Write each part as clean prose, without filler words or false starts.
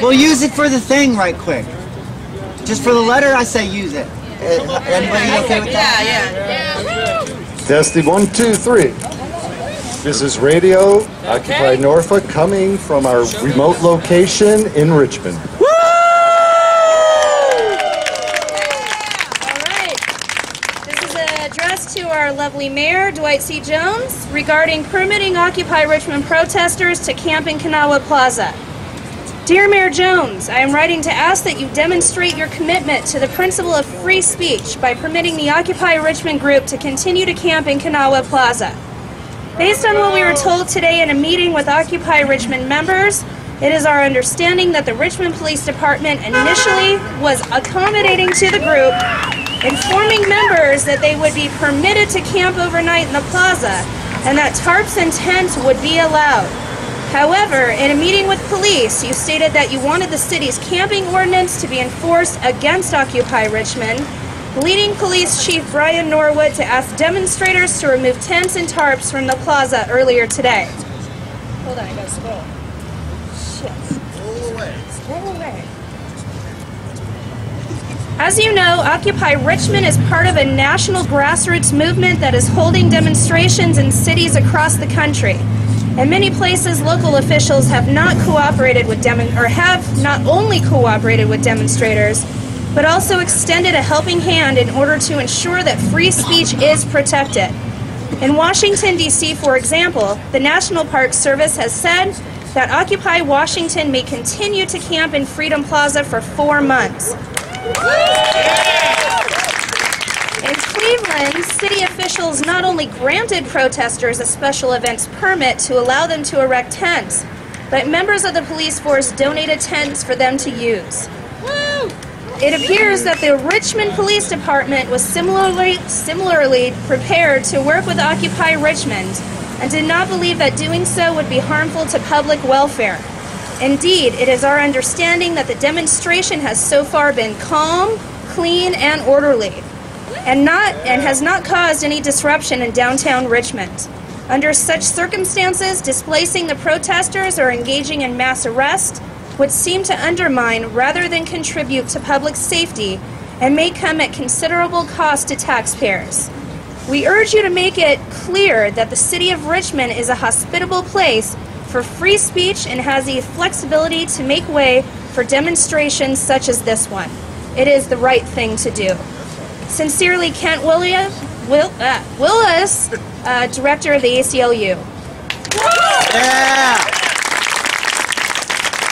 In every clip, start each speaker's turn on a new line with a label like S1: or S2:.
S1: We'll use it for the thing right quick. Just for the letter, I say use it. Anybody okay with that?
S2: Yeah.
S3: Testing 1, 2, 3. This is Radio Occupy Norfolk coming from our remote location in Richmond.
S2: To our lovely mayor, Dwight C. Jones, regarding permitting Occupy Richmond protesters to camp in Kanawha Plaza. Dear Mayor Jones, I am writing to ask that you demonstrate your commitment to the principle of free speech by permitting the Occupy Richmond group to continue to camp in Kanawha Plaza. Based on what we were told today in a meeting with Occupy Richmond members, it is our understanding that the Richmond Police Department initially was accommodating to the group, informing members that they would be permitted to camp overnight in the plaza and that tarps and tents would be allowed. However, in a meeting with police, you stated that you wanted the city's camping ordinance to be enforced against Occupy Richmond, leading Police Chief Brian Norwood to ask demonstrators to remove tents and tarps from the plaza earlier today. Hold on, I gotta scroll. Shit. Scroll away. Scroll away. As you know, Occupy Richmond is part of a national grassroots movement that is holding demonstrations in cities across the country. In many places, local officials have not cooperated with have not only cooperated with demonstrators, but also extended a helping hand in order to ensure that free speech is protected. In Washington, D.C., for example, the National Park Service has said that Occupy Washington may continue to camp in Freedom Plaza for 4 months. In Cleveland, city officials not only granted protesters a special events permit to allow them to erect tents, but members of the police force donated tents for them to use. It appears that the Richmond Police Department was similarly prepared to work with Occupy Richmond and did not believe that doing so would be harmful to public welfare. Indeed, it is our understanding that the demonstration has so far been calm, clean, and orderly, and has not caused any disruption in downtown Richmond. Under such circumstances, displacing the protesters or engaging in mass arrest would seem to undermine rather than contribute to public safety and may come at considerable cost to taxpayers. We urge you to make it clear that the City of Richmond is a hospitable place for free speech and has the flexibility to make way for demonstrations such as this one. It is the right thing to do. Sincerely, Kent Willis, Director of the ACLU.
S1: Yeah!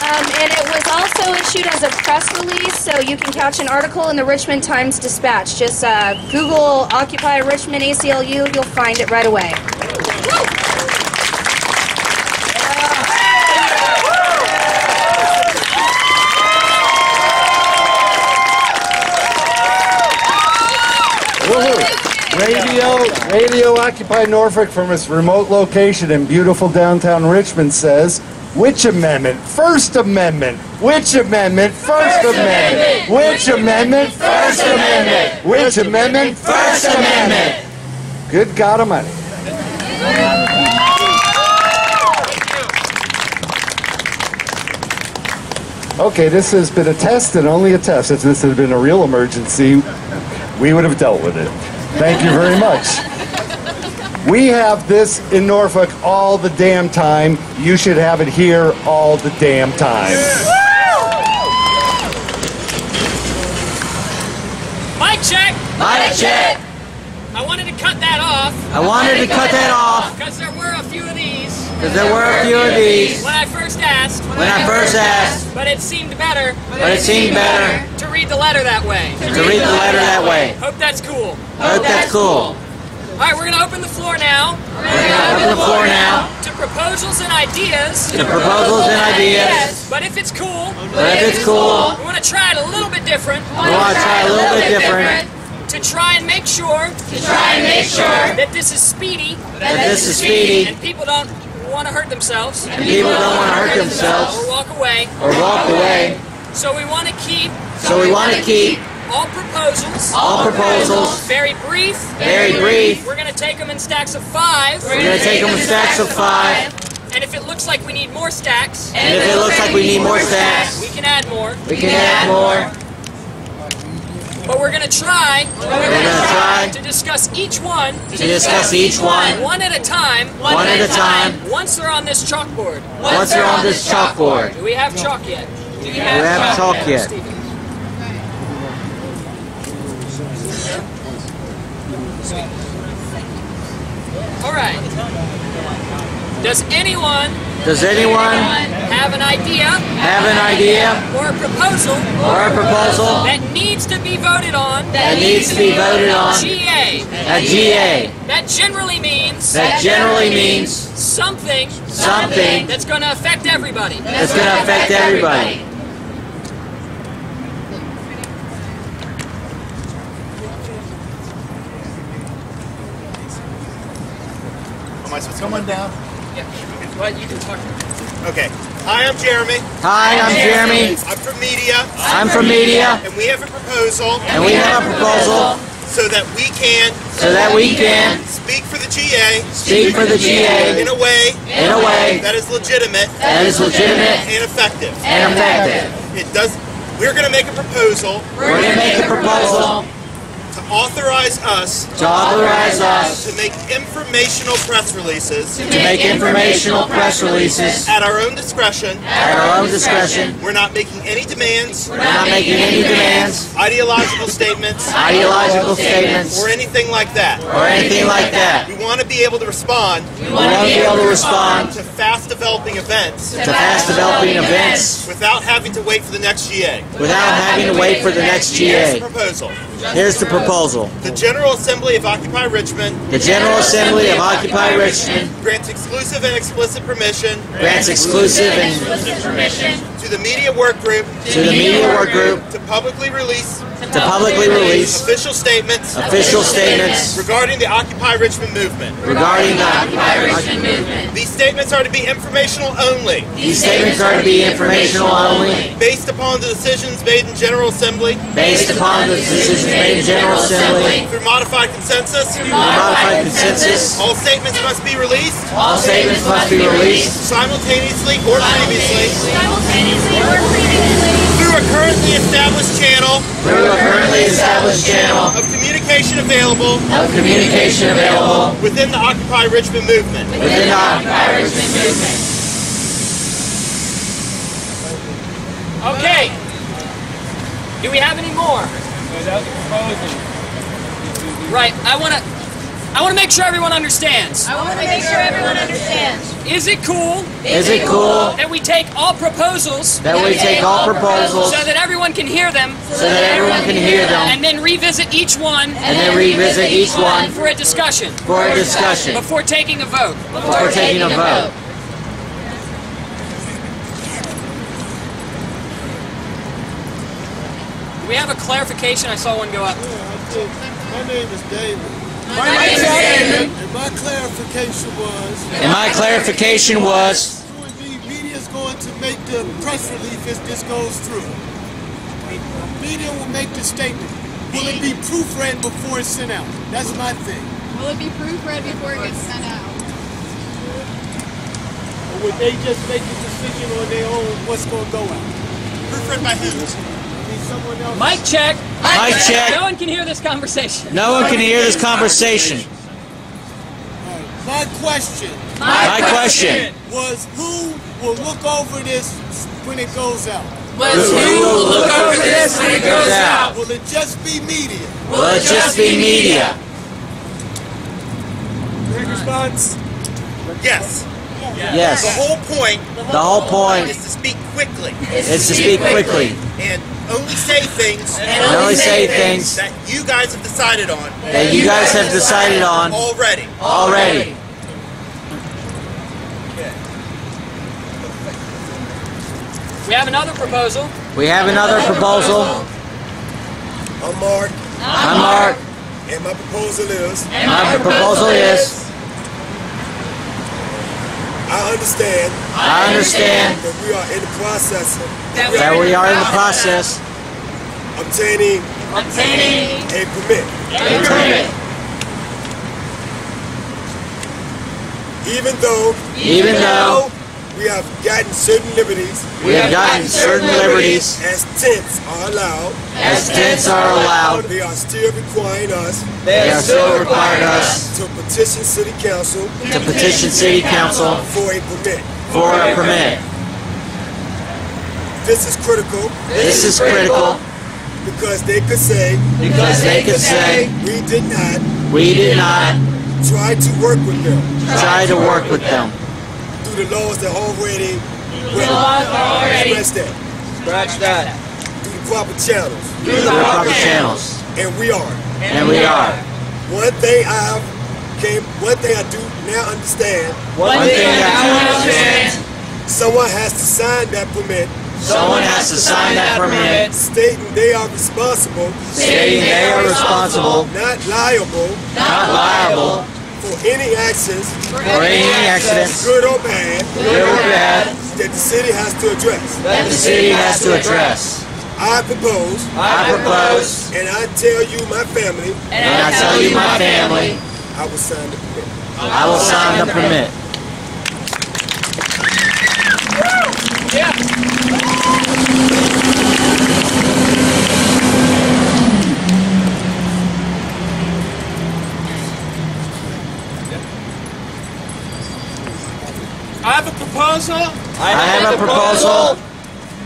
S2: And it was also issued as a press release, so you can catch an article in the Richmond Times-Dispatch. Just Google Occupy Richmond ACLU, you'll find it right away.
S3: Radio Occupy Norfolk from its remote location in beautiful downtown Richmond says, which amendment? First Amendment. Which amendment? First Amendment. Which amendment? First Amendment. Which amendment? First Amendment. Good God Almighty. Okay, this has been a test and only a test. If this had been a real emergency, we would have dealt with it. Thank you very much. We have this in Norfolk all the damn time. You should have it here all the damn time.
S4: Mic check!
S1: Mic check!
S4: I wanted to cut that off.
S1: Because
S4: there were a few of these.
S1: When
S4: When I first asked. But it seemed better. To read the letter that way. Hope that's cool. All right, we're going to open the floor now. To proposals and ideas. But if it's cool. We want to try it a little bit different. To try and make sure. That this is speedy. And people don't want to hurt themselves. Or walk away. So we want to keep. All proposals. Very brief. We're going to take them in stacks of 5. And if it looks like we need more stacks,
S5: we
S4: can add more. But we're going to try to discuss each one one at a time once they're on this chalkboard. Do we have chalk yet? Stephen? All right. Does anyone have an idea or a proposal that needs to be voted on GA? That generally means something that's going to affect everybody.
S6: Am I supposed to come on down?
S4: Yeah. Well, you can talk.
S6: Okay. Hi, I'm Jeremy. I'm from media. And we have a proposal. So that we can speak for the GA. In a way that is legitimate. And effective. We're going to make a proposal. To authorize us to make informational press releases at our own discretion. We're not making any demands. Ideological statements. Or anything like that. We want to be able to respond. To fast developing events. Without having to wait for the next GA.
S5: Here's the proposal.
S6: The General Assembly of Occupy Richmond grants exclusive and explicit permission to the media work group to publicly release official statements regarding the Occupy Richmond movement. These statements are to be informational only. Based upon the decisions made in General Assembly. Through modified consensus. All statements must be released. Simultaneously or previously. Through a currently established channel. Of communication available. Within the Occupy Richmond movement.
S4: Okay. Do we have any more? Right. I want to make sure everyone understands. Is it cool that we take all proposals so that everyone can hear them and then revisit each one for a discussion before taking a vote? Do we have a clarification? I saw one go up.
S7: My name is David. And my clarification was media is going to make the press release if this goes through. Media will make the statement. Will it be proofread before it's sent out? That's my thing.
S8: Will it be proofread before it gets sent out?
S7: Or would they just make a decision on their own what's going to go out?
S6: Proofread by who?
S4: Mic check. No one can hear this conversation.
S7: My question was, who will look over this when it goes out? Will it just be media? Response?
S6: Yes. The whole point is to speak quickly. And only say things that you guys have decided on. Already.
S4: We have another proposal.
S7: I'm Mark. And my proposal is I understand that we are in the process obtaining a permit.
S6: Even though we have gotten certain liberties, as tents are allowed, they are still requiring us to petition city council for a permit. This is critical because they could say we did not try to work with them through the laws that already scratch that through the proper channels. And we are. One thing I do now understand. Someone has to sign that permit. Stating they are responsible. Not liable. For any actions, good or bad, that the city has to address. I propose, and I tell you my family, I will sign the permit.
S9: I have a proposal.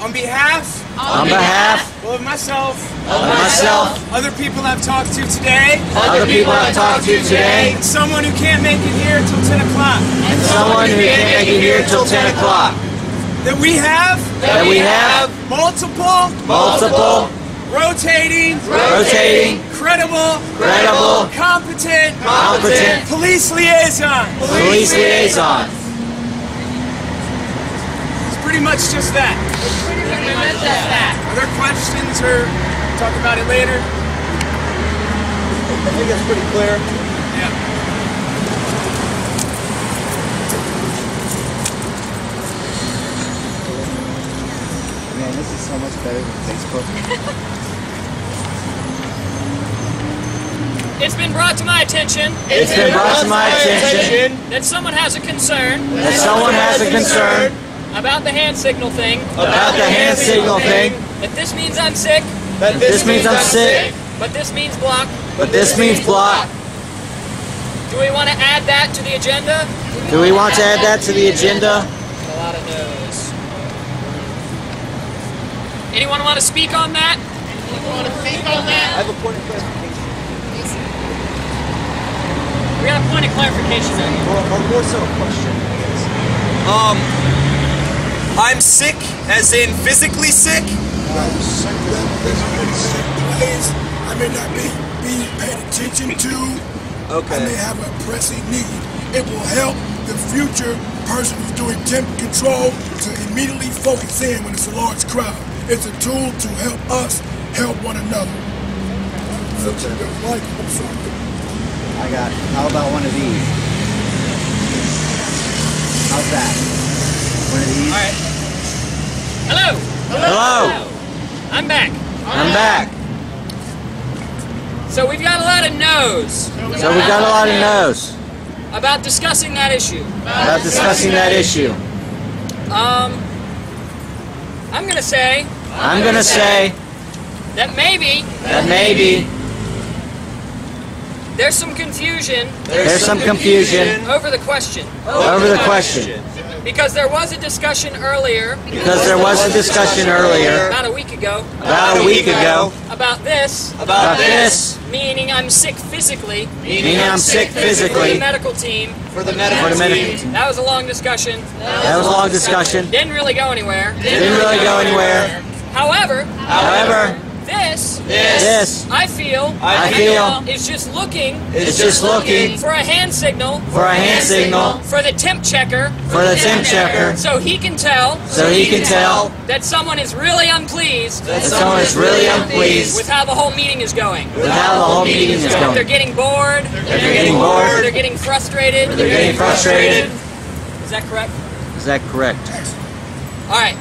S9: On behalf of myself, other people I've talked to today, and someone who can't make it here till 10 o'clock. That we have multiple rotating, credible, competent police liaison. Pretty much just that. Other questions or talk about it later?
S1: I think that's pretty clear.
S9: Yeah.
S1: Man, this is so much better than Facebook.
S4: It's been brought to my attention that someone has a concern about the hand signal thing. That this means I'm sick. But this means block. Do we want to add that to the agenda? A lot of no's. Anyone want to speak on that?
S1: I have a point of clarification.
S4: We got a point of clarification there.
S1: Or more so a question, I guess.
S10: I'm sick, as in physically sick.
S7: I may not be being paid attention to.
S10: Okay.
S7: I may have a pressing need. It will help the future person who's doing temp control to immediately focus in when it's a large crowd. It's a tool to help us help one another.
S1: I got, how about one of these? How's that? One of these?
S4: Alright. Hello. I'm back. So we've got a lot of no's. About discussing that issue. I'm gonna say that maybe there's some confusion over the question. Because there was a discussion earlier. About a week ago. About this. Meaning I'm sick physically. For the medical team. That was a long discussion. Didn't really go anywhere. However, this, I feel, is just looking for a hand signal for the temp checker, so he can tell that someone is really unpleased with how the whole meeting is going. They're getting bored. They're getting frustrated. Is that correct? All right.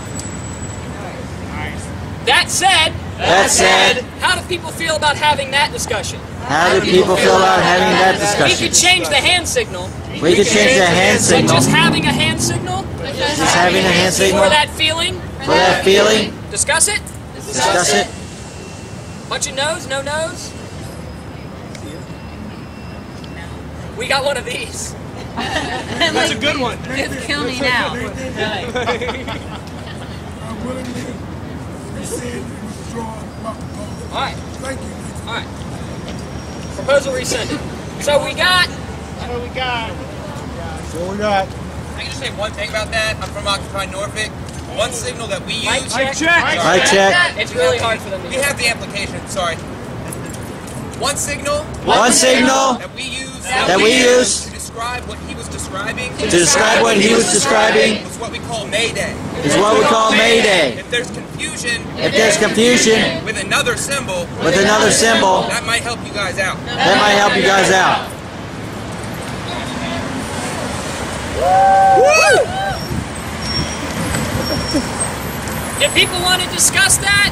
S4: That said,
S5: That said,
S4: how do people feel about having that discussion?
S5: how do people feel about having that
S4: We
S5: discussion?
S4: could change the hand signal.
S5: We could change the hand
S4: To
S5: signal.
S4: just having a hand signal.
S5: Just having a hand signal.
S4: For that feeling.
S5: For that feeling.
S4: Discuss it.
S5: Discuss it.
S4: Bunch of no's, no no's. We got one of these.
S9: That's a good one.
S8: Just kill me now.
S7: I willingly rescind and withdraw my proposal.
S4: All right.
S7: Thank you.
S4: All right. Proposal rescinded. So we got.
S6: What do we got?
S3: So we got.
S10: I can just say one thing about that. I'm from Occupy Norfolk. One signal that we use.
S4: Mic check.
S5: Mic check.
S4: It's really hard for them to
S10: We
S4: hear.
S10: have the application. Sorry. One signal.
S5: One signal
S10: That we use.
S5: to
S10: describe what he was describing.
S5: To describe what he was describing.
S10: Is what we call Mayday.
S5: Is what we call Mayday.
S10: If there's confusion.
S5: If there's confusion
S10: With another symbol.
S5: with another symbol,
S10: That might help you guys out.
S5: that might help you guys out.
S4: If people want to discuss that,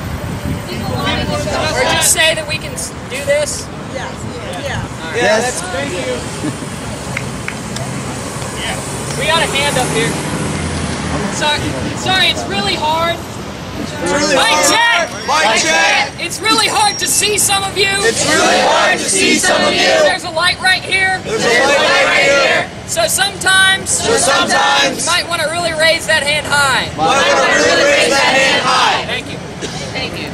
S4: or just say that we can do this.
S1: Yes.
S4: We got a hand up here. Sorry, it's really hard. Mic check!
S10: Mic check!
S4: It's really hard to see some of you.
S10: It's really hard to see some of you.
S4: There's a light right here.
S10: There's a light right here.
S4: So sometimes
S10: So sometimes.
S4: you might want to really raise that hand high.
S10: Why don't we really raise that hand high?
S4: Thank you.
S8: Thank you.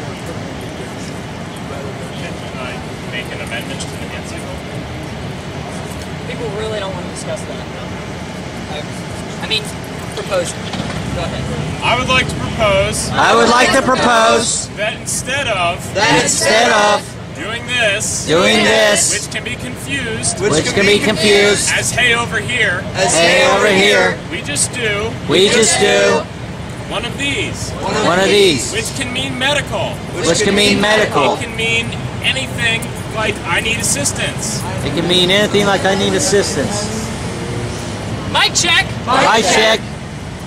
S11: Make an amendment to the hand signal?
S4: People really don't want to discuss that. I mean, proposal. Go ahead.
S11: I would like to propose
S5: I would like to propose
S11: that instead of doing this,
S5: which
S11: which can be confused
S5: can be confused
S11: as hey over here,
S5: as hey over here,
S11: we just do
S5: we just do
S11: one of these,
S5: one of these,
S11: which can mean medical.
S5: which can mean medical.
S11: It can mean anything like I need assistance.
S5: It can mean anything like I need assistance.
S4: Mic check.
S5: Mic check.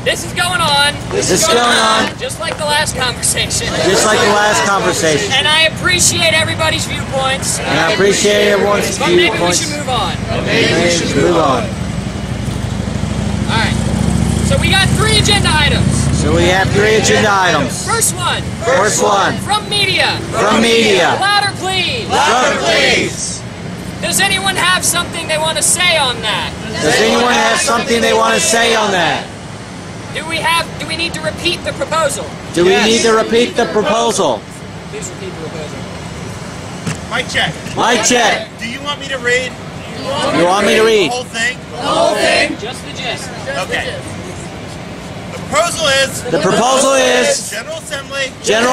S4: This is going on.
S5: This is going on.
S4: Just like the last conversation.
S5: Just like the last conversation.
S4: And I appreciate everybody's viewpoints.
S5: And I appreciate everyone's
S4: But maybe we
S5: viewpoints.
S4: should move on.
S5: Maybe we should move on.
S4: Alright. So we got 3 agenda items.
S5: So we have 3 agenda items.
S4: First one.
S5: First one.
S4: From media.
S5: From media.
S4: Louder, please.
S5: Louder, please.
S4: Does anyone have something they want to say on that?
S5: Does anyone have something they want to say on that?
S4: Do we need to repeat the proposal?
S5: Do we need to repeat the proposal?
S4: Please repeat the proposal.
S6: Mic check.
S5: Mic check.
S6: Do you want me to read
S5: You want me to read?
S6: the whole thing?
S4: The whole thing? Just the gist.
S6: Okay. The proposal is
S5: The proposal is
S6: General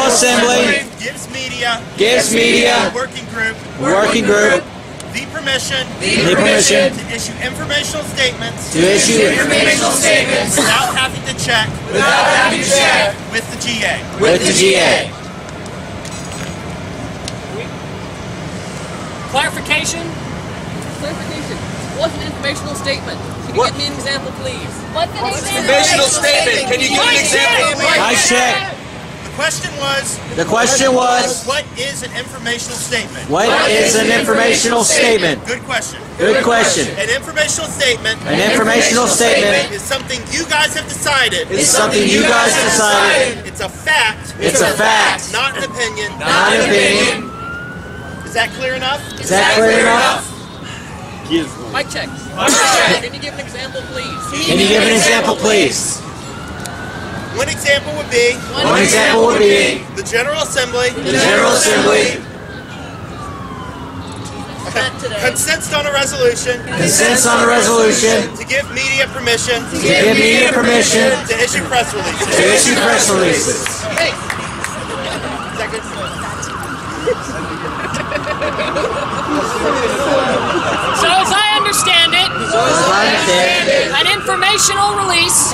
S6: Assembly gives media
S5: working group
S6: the permission
S5: the
S6: to issue informational statements
S5: without
S6: having to check with the GA.
S5: with the GA.
S4: Clarification?
S12: What's an informational statement? Can you give me an example, please?
S8: What's an
S10: Informational statement. Can you give an example?
S5: Mic check.
S6: The question was, what is an informational statement?
S5: What is an informational statement?
S6: Good question.
S5: Good question.
S6: An informational statement
S5: An informational statement
S6: is something you guys have decided.
S5: is something you guys decided.
S6: It's a fact.
S5: It's a fact,
S6: Not an opinion.
S5: not an opinion.
S6: Is that clear enough?
S5: Is that clear enough?
S12: Mic check. Can you give an example, please?
S5: Can you give an example, please?
S6: One example would be
S5: One example would be
S6: the General Assembly
S5: the General Assembly
S6: consents on a resolution
S5: consents on a resolution
S6: to give media permission
S5: to give media permission
S6: to issue press releases.
S5: to issue press releases.
S4: So as I understand it, an informational release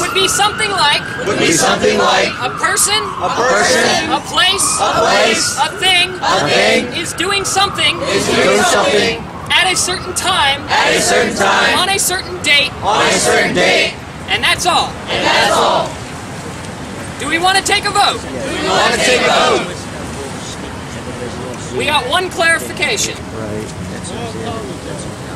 S4: would be something like a person, a place, a thing is doing something at a certain time on a certain date, and that's all. Do we want to take a vote?
S5: We want to take a vote.
S4: We got one clarification.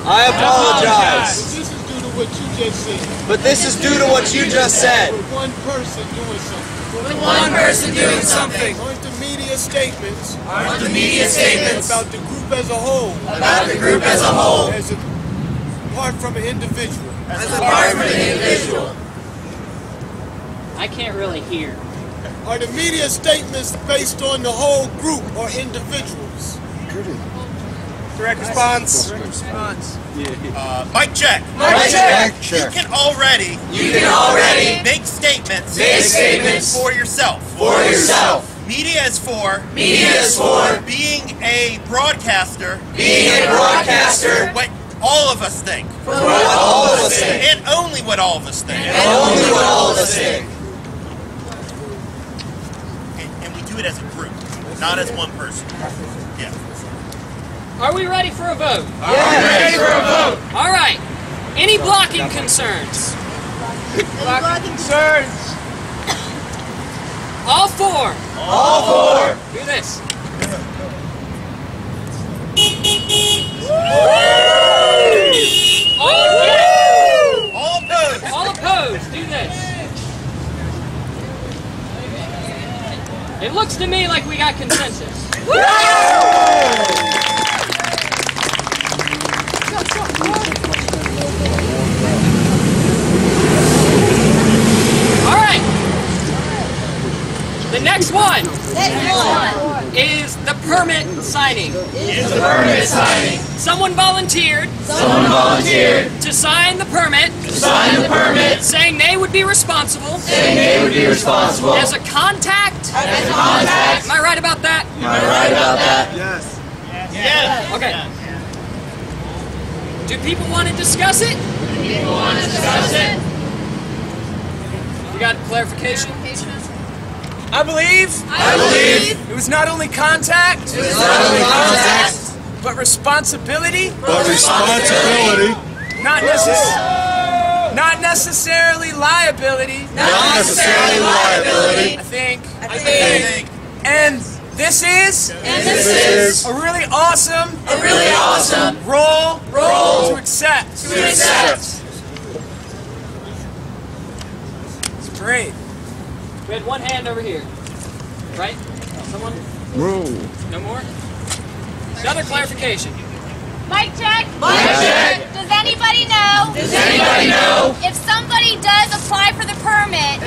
S9: I apologize.
S7: This is due to what you just said.
S9: But this is due to what you just said.
S7: With one person doing something.
S5: With one person doing something.
S7: Aren't the media statements?
S5: Aren't the media statements
S7: About the group as a whole.
S5: about the group as a whole.
S7: Apart from an individual.
S5: Apart from an individual.
S4: I can't really hear.
S7: Are the media statements based on the whole group or individuals?
S9: Direct response.
S6: Mic check.
S5: Mic check.
S6: You can already make statements for yourself.
S5: For yourself.
S6: Media is for being a broadcaster. What all of us think.
S5: What all of us think.
S6: And only what all of us think.
S5: Only what all of us think.
S6: And we do it as a group, not as one person. Yeah.
S4: Are we ready for a vote?
S5: Ready for a vote.
S4: All right. Any blocking concerns?
S9: Blocking concerns.
S4: All four.
S5: All four.
S4: Do this. All against.
S6: All opposed.
S4: All opposed. Do this. It looks to me like we got consensus. All right. The next one is the permit signing. Someone volunteered to sign the permit, saying they would be responsible as a contact. Am I right about that?
S7: Yes.
S6: Yeah.
S4: Okay. Do people want to discuss it? You got clarification?
S9: I believe it was not only contact, but responsibility. Not necessarily liability. I think. And this is a really awesome role to accept. It's great.
S4: We had one hand over here, right? Someone? No more? Another clarification.
S13: Mic check. Does anybody know if somebody does apply for the permit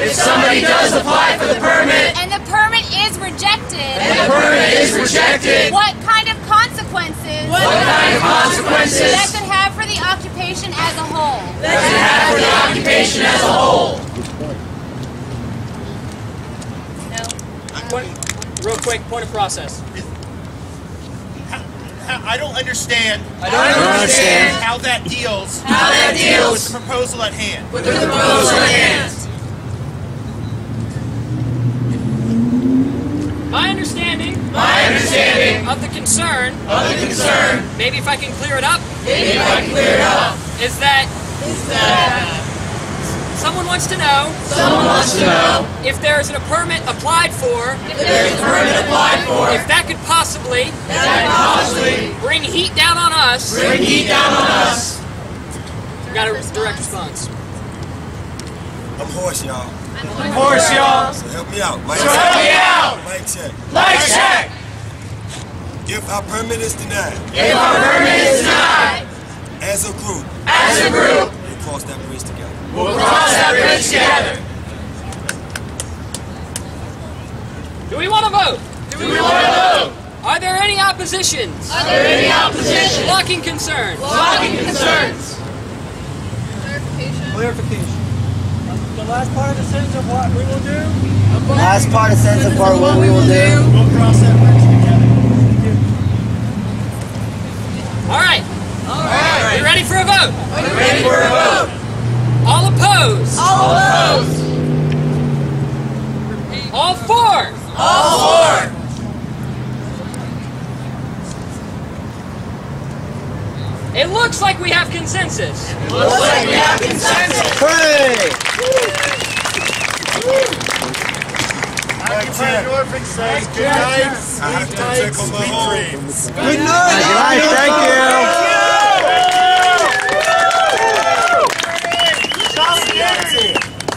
S13: and the permit is rejected, what kind of consequences that could have for the occupation as a whole?
S4: Real quick, point of process.
S6: I don't understand how that deals with the proposal at hand.
S4: My understanding of the concern, maybe if I can clear it up, is that someone wants to know if there's a permit applied for, if that could possibly bring heat down on us. We've got a direct response.
S14: I'm hoarse, y'all.
S9: So
S14: help me out. Mic check. If our permit is denied. As a group. We'll cross that bridge together.
S4: Do we want to vote? Are there any oppositions? Blocking concerns?
S1: Clarification.
S15: The last part of the sentence of what we will do?
S1: Last part of the sentence of what we will do.
S15: We'll cross that bridge together.
S4: All right. We ready for a vote? All opposed? All for? It looks like we have consensus.
S1: Hooray!
S7: Occupy Norfolk says good night, sleep tight, sweet dreams.
S1: Good night.
S3: Good night, thank you.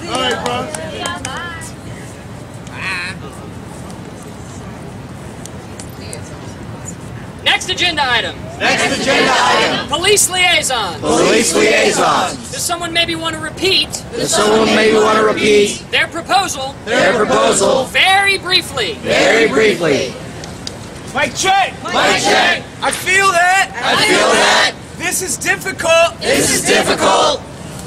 S7: All right, bro.
S4: Next agenda item.
S1: Next agenda item.
S4: Police liaisons.
S1: Police liaisons.
S4: Does someone maybe want to repeat
S1: Does someone maybe want to repeat
S4: their proposal?
S1: their proposal
S4: Very briefly.
S1: very briefly?
S9: Mike check.
S1: Mic check.
S9: I feel that.
S1: I feel that
S9: This is difficult
S1: this is difficult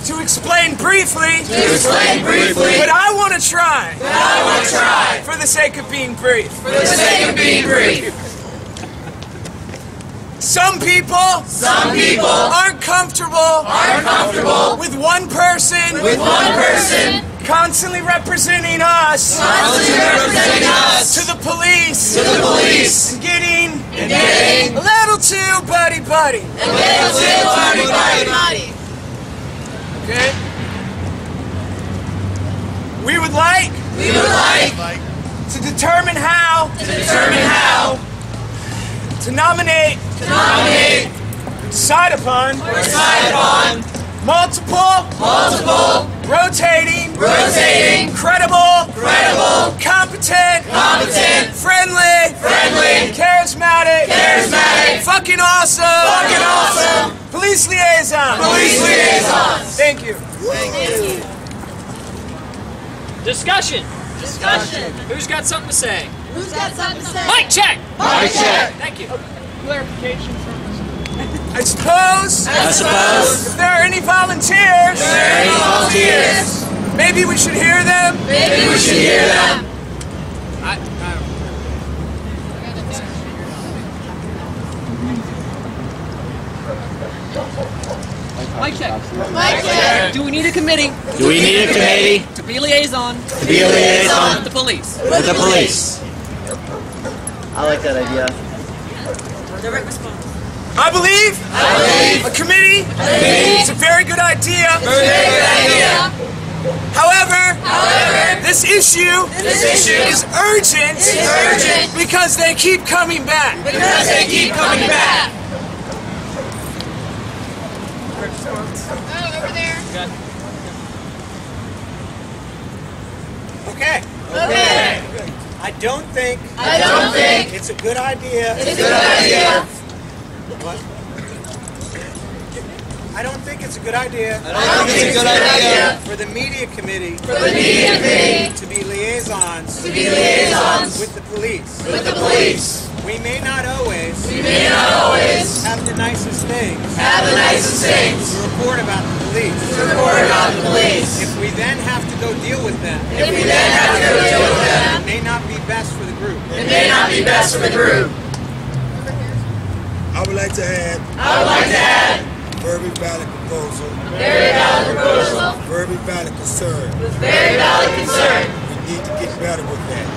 S9: to explain briefly.
S1: to explain briefly,
S9: But I want to try.
S1: but I want to try
S9: For the sake of being brief.
S1: for the sake of being brief.
S9: Some people aren't comfortable with one person
S1: With one person
S9: constantly representing us
S1: constantly representing us
S9: to the police
S1: to the police
S9: and getting
S1: getting
S9: a little too buddy-buddy.
S1: a little too buddy-buddy.
S9: Okay? We would like to determine how to nominate, decide upon multiple, rotating, credible, competent, friendly, charismatic, fucking awesome, police liaison. Thank you.
S4: Discussion. Who's got something to say?
S13: Who's got something to say?
S4: Mic check.
S1: Mic check.
S4: Thank you.
S9: Clarification. I suppose
S1: suppose
S9: if there are any volunteers, maybe we should hear them.
S12: Mic check. Do we need a committee
S1: Do we need a committee
S12: to be liaison
S1: to be a liaison
S12: with the police?
S1: with the police? I like that idea.
S12: Direct response.
S9: I believe a committee is a very good idea. However, this issue is urgent because they keep coming back.
S13: Oh, over there.
S9: Okay. I don't think it's a good idea. What? I don't think it's a good idea for the media committee to be liaisons with the police. We may not always have the nicest things to report about the police. If we then have to go deal with them, it may not be best for the group.
S14: I would like to add very valid proposal. Very valid concern. We need to get better with that.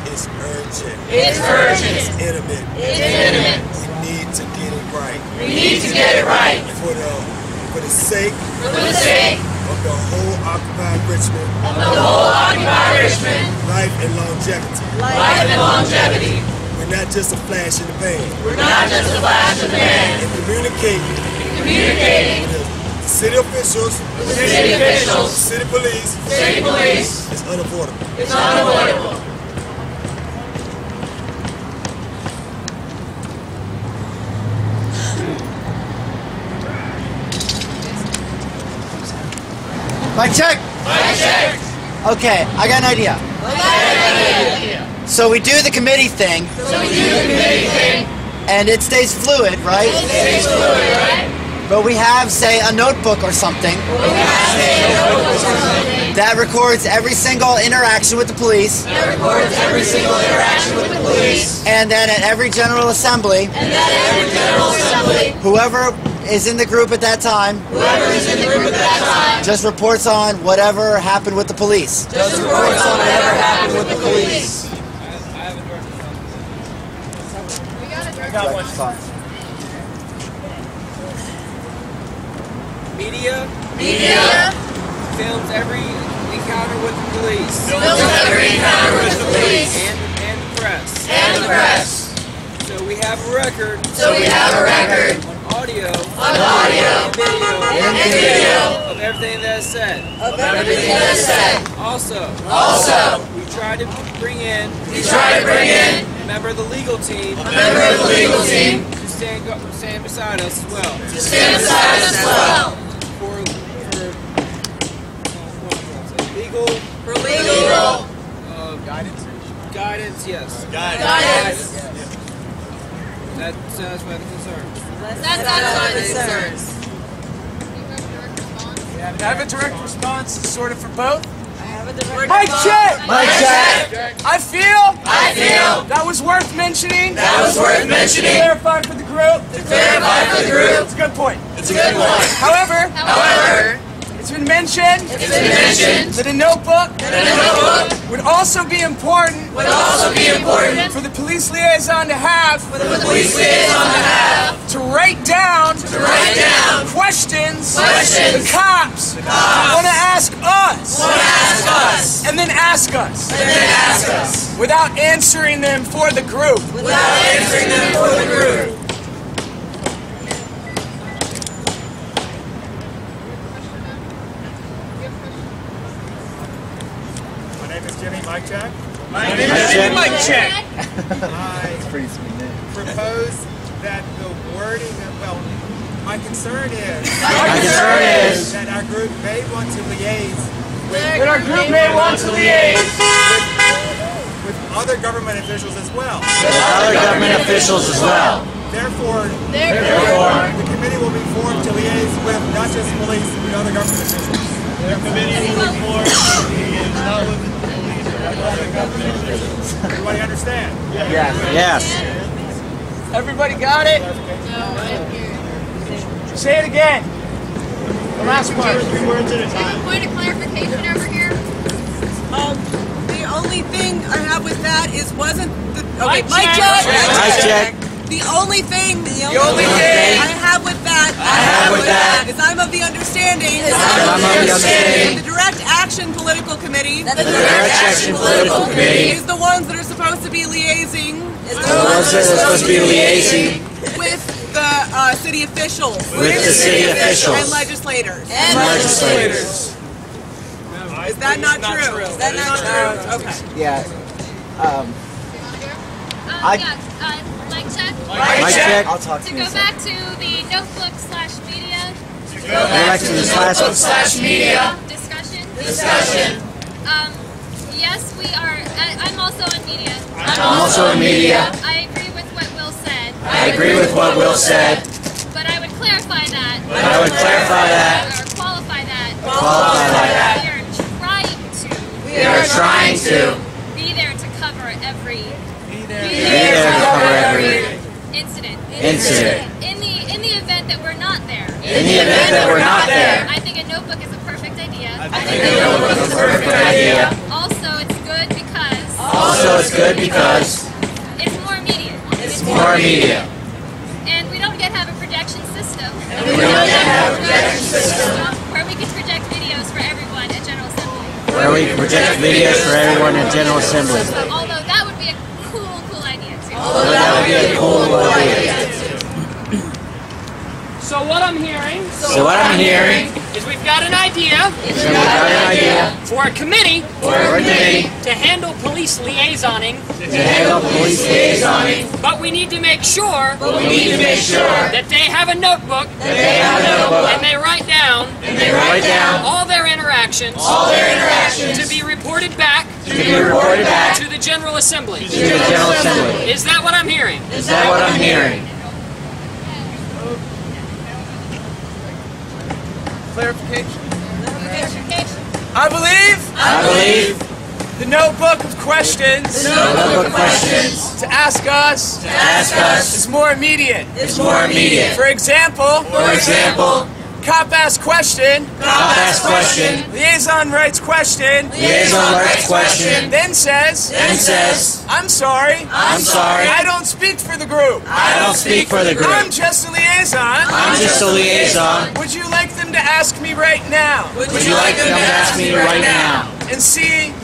S14: It's urgent. It's intimate. We need to get it right. For the sake of the whole occupied Richmond. Life and longevity. We're not just a flash in the pan. And communicating with the city officials, city police, is unavoidable.
S1: Mic check. Okay, I got an idea. So we do the committee thing. And it stays fluid, right? But we have, say, a notebook or something that records every single interaction with the police. And then at every General Assembly, whoever is in the group at that time just reports on whatever happened with the police.
S9: Media films every encounter with the police.
S5: Build every encounter with the police.
S9: And the press.
S5: And the press.
S9: So we have a record.
S5: On
S9: audio.
S5: And video.
S9: Of everything that is said. Also. We try to bring in. A member of the legal team. To stand beside us as well. For legal. Guidance, yes.
S5: Guidance.
S9: That satisfies the concerns.
S16: I have a direct response, sort of for both.
S9: Mic check!
S16: I feel that was worth mentioning. To clarify for the group. It's a good point. However, it's been mentioned that a notebook would also be important for the police liaison to have to write down questions the cops want to ask us and then ask us without answering them for the group.
S3: Mic check.
S9: Mic check.
S3: I
S14: propose that the wording of, my concern is that our group may want to liaise with other government officials as well. Therefore, the committee will be formed to liaise with not just police, but other government officials. The committee will be formed to liaise not with the police, but other government officials. Everybody understand?
S16: Yes. Everybody got it? Say it again. The last part.
S13: 3 words at a time. Point of clarification over here.
S17: The only thing I have with that is wasn't the
S9: Mic check.
S17: The only thing I have with that is I'm of the understanding that the Direct Action Political Committee is the ones that are supposed to be liaising with the city officials and legislators. Is that not true? Is that not true? Okay.
S1: Yeah.
S13: Mic check.
S1: I'll talk to
S13: To
S1: you.
S13: go back to the notebook/media. Discussion. Yes, we are. I'm also in media. I agree with what Will said. But I would clarify that. Or qualify that. We are trying to be there to cover every incident. In the event that we're not there. I think a notebook is a perfect idea. Also, it's good because it's more immediate. And we don't yet have a projection system. Where we can project videos for everyone at General Assembly. Although that would be a cool idea too.
S4: So what I'm hearing is we've got an idea for a committee to handle police liaisoning. But we need to make sure that they have a notebook and they write down all their interactions to be reported back to the General Assembly. Is that what I'm hearing?
S16: Clarification. I believe the notebook of questions to ask us is more immediate. For example, Cop asks question.
S4: Cop asks question.
S16: Liaison writes question.
S4: Liaison writes question.
S16: Then says. I'm sorry. I don't speak for the group.
S4: I don't speak for the group.
S16: I'm just a liaison.
S4: I'm just a liaison.
S16: Would you like them to ask me right now?
S4: Would you like them to ask me right now?
S16: And see.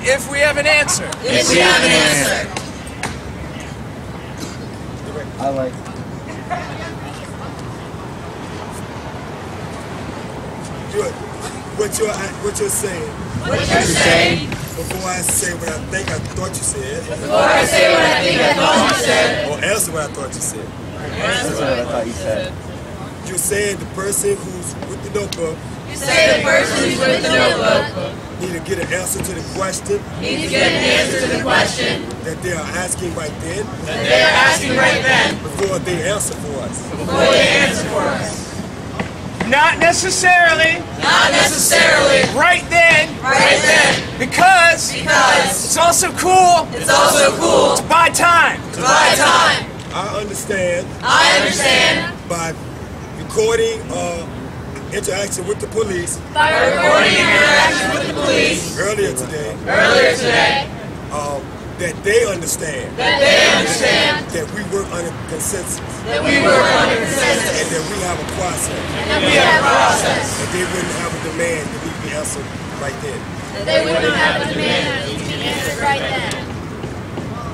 S16: If we have an answer.
S4: If we have an answer.
S1: I like.
S14: Good. What you're saying.
S4: What you're saying.
S14: Before I say what I think I thought you said.
S5: Before I say what I think I thought you said.
S14: Or answer what I thought you said.
S1: That's what I thought you said.
S14: You're saying the person who's with the notebook.
S5: You say the person who's with the notebook.
S14: Need to get an answer to the question.
S5: Need to get an answer to the question.
S14: That they are asking right then.
S5: That they are asking right then.
S14: Before they answer for us.
S5: Before they answer for us.
S16: Not necessarily.
S5: Not necessarily.
S16: Right then.
S5: Right then.
S16: Because it's also cool.
S5: It's also cool.
S16: To buy time.
S5: To buy time.
S14: I understand.
S5: I understand.
S14: By recording interaction with the police.
S5: By recording interaction with the police.
S14: Earlier today. That they understand.
S5: That they understand.
S14: That we work under consensus.
S5: That we work under consensus.
S14: And that we have a process.
S5: And we have a process.
S14: That they wouldn't have a demand that we be answered right then.
S5: That they wouldn't have a demand that needs to be answered right then.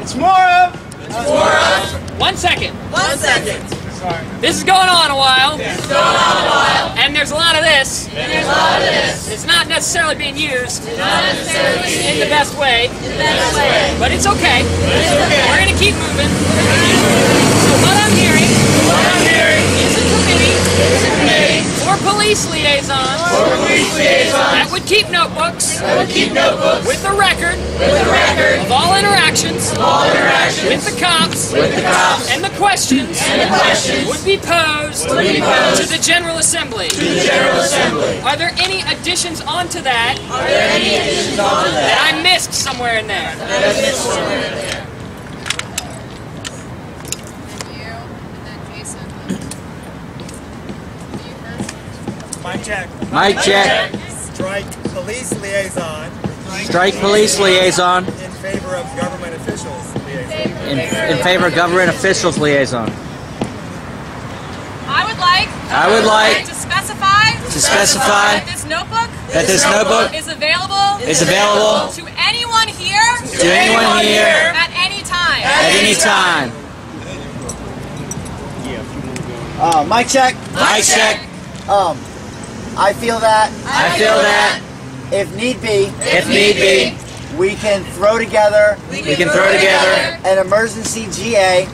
S16: It's more of.
S5: It's more of.
S4: 1 second.
S5: 1 second.
S16: Sorry.
S4: This is going on a while.
S5: This is going on a while.
S4: And there's a lot of this.
S5: And there's a lot of this.
S4: It's not necessarily being used
S5: It's not necessarily
S4: in the best way.
S5: in the best way.
S4: But it's okay.
S5: But it's okay.
S4: We're going to keep moving. So what I'm hearing is a committee for police liaisons that would keep notebooks with the record of all interactions with the cops and the questions would be posed to the General Assembly. Are there any additions onto that that I missed somewhere in there?
S9: Mic check.
S4: Mic check.
S9: Strike police liaison.
S4: Strike police liaison.
S9: In favor of government officials liaison.
S4: In favor of government officials liaison.
S17: I would like to specify that this notebook is available to anyone here at any time.
S1: Mic check.
S4: Mic check.
S1: I feel that. If need be, we can throw together an emergency GA.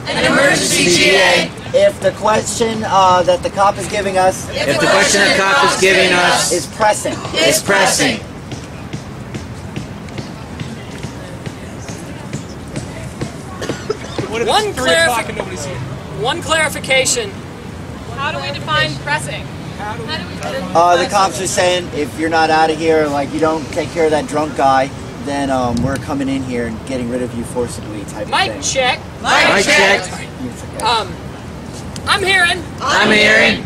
S1: If the question that the cop is giving us is pressing.
S4: One clarification.
S17: How do we define pressing?
S1: The cops are saying if you're not out of here, like you don't take care of that drunk guy, then we're coming in here and getting rid of you forcibly type of thing.
S4: Mic check. I'm hearing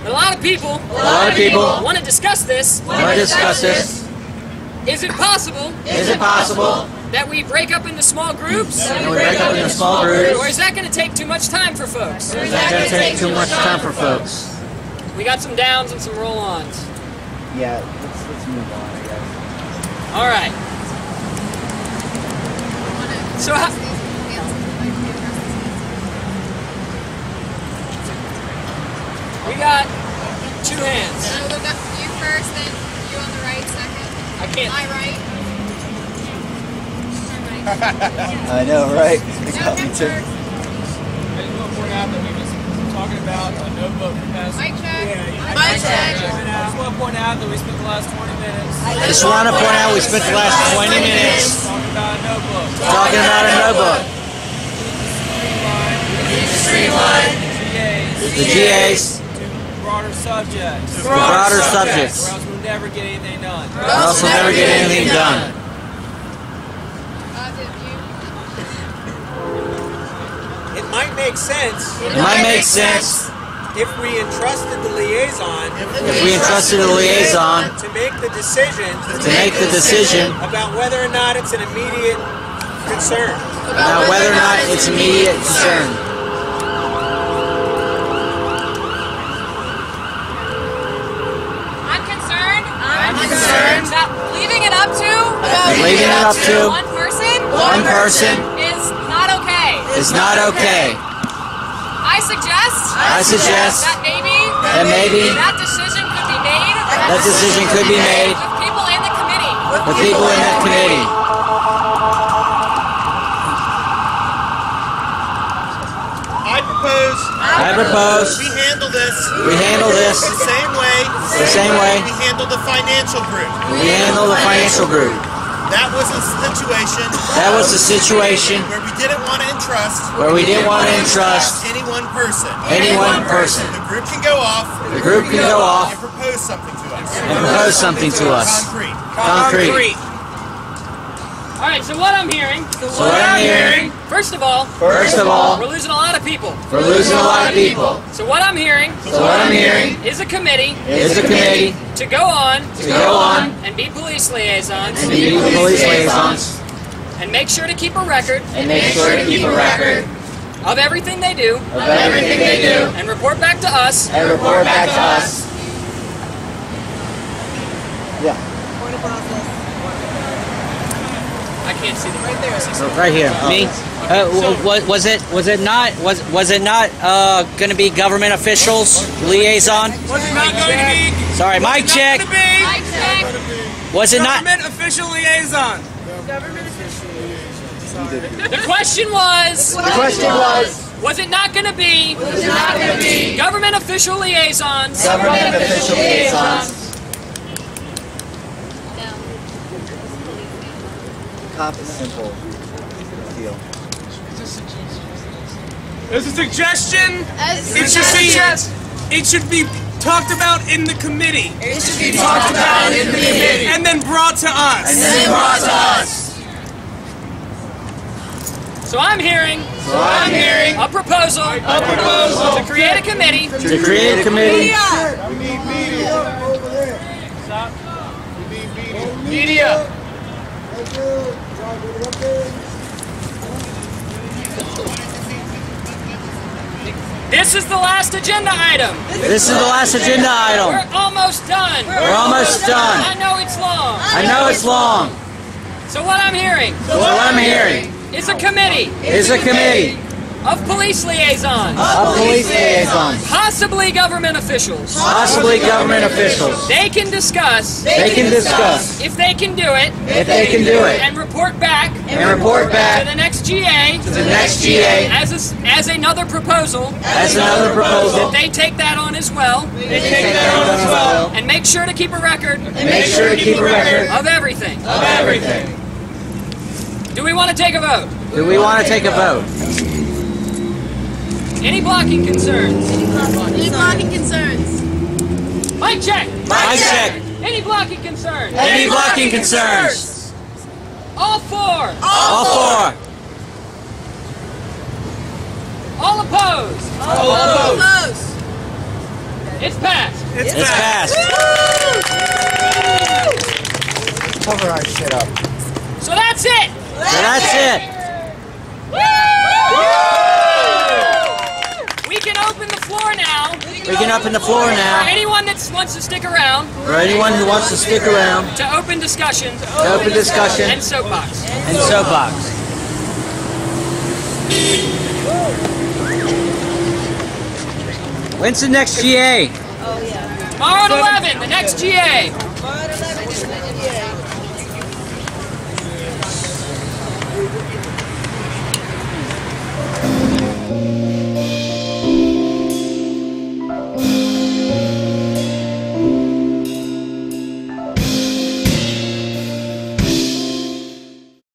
S4: a lot of people want to discuss this. Is it possible that we break up into small groups? Or is that going to take too much time for folks? We got some downs and some roll-ons.
S1: Yeah, let's move on, I guess.
S4: All right. So we got 2 hands.
S13: You first, then you on the right second.
S4: I can't.
S13: My right.
S1: I know, right? They got me too.
S9: Talking about a notebook for past.
S13: Mic check.
S9: Mic check. I just want to point out that we spent the last 20 minutes.
S4: Talking about a notebook.
S9: Streamline.
S4: The GAs.
S9: Broader subjects.
S4: Or else
S9: we'll never get anything done. It might make sense. if we entrusted the liaison to make the decision about whether or not it's an immediate concern.
S13: I'm concerned that leaving it up to one person is not okay. I suggest that maybe that decision could be made with people in the committee.
S6: I propose we handle this the same way we handle the financial group. That was a situation where we didn't want to entrust any one person. The group can go off and propose something to us. Concrete.
S4: All right, so what I'm hearing. First of all, we're losing a lot of people. So what I'm hearing is a committee to go on and be police liaisons and make sure to keep a record of everything they do and report back to us.
S1: Yeah.
S4: I can't see them
S8: right there.
S18: Right here. Me. Was it not going to be government officials liaison?
S16: Was it not going to be?
S18: Sorry, mic check. Was it not?
S16: Government official liaison.
S4: The question was. Was it not going to be? Government official liaisons.
S1: Simple deal.
S16: There's a suggestion. It should be talked about in the committee. And then brought to us.
S4: So I'm hearing a proposal to create a committee.
S18: We
S7: need media over there. We need media.
S4: This is the last agenda item.
S18: We're
S4: almost done. I know it's long. So what I'm hearing is a committee of police liaisons. Possibly government officials. They can discuss if they can do it. And report back to the next GA. As another proposal. That they take that on as well. And make sure to keep a record. Of everything. Do we want to take a vote? Any blocking concerns? Mic check. Any blocking concerns? All four. All opposed. It's passed.
S3: Cover our shit up.
S4: So that's it. We can open the floor now. For anyone that wants to stick around. To open discussion. And soapbox.
S18: When's the next GA?
S4: Tomorrow at 11, the next GA.